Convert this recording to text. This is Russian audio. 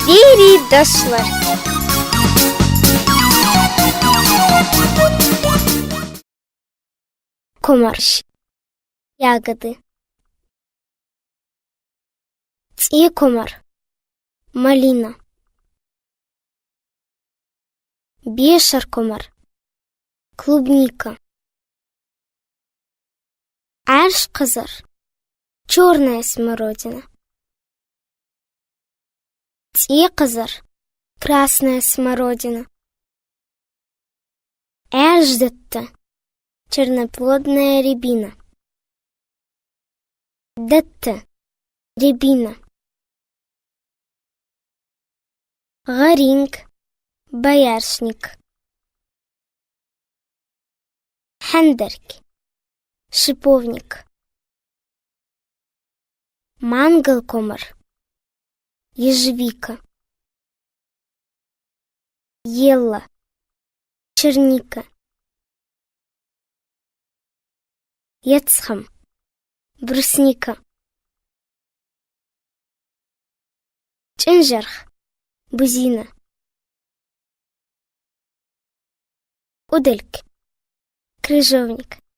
Бери дошлар. Комарш. Ягоды. Комар. Малина. Бешар комар. Клубника. Арш кызыр. Черная смородина. Кызыр. Красная смородина. Дытты. Черноплодная рябина. Дытты. Рябина. Гаринг. Боярышник. Хендерк. Шиповник. Мангал комар. Ежевика. Елла. Черника. Яцхам. Брусника. Ченжерх. Бузина. Удельк. Крыжовник.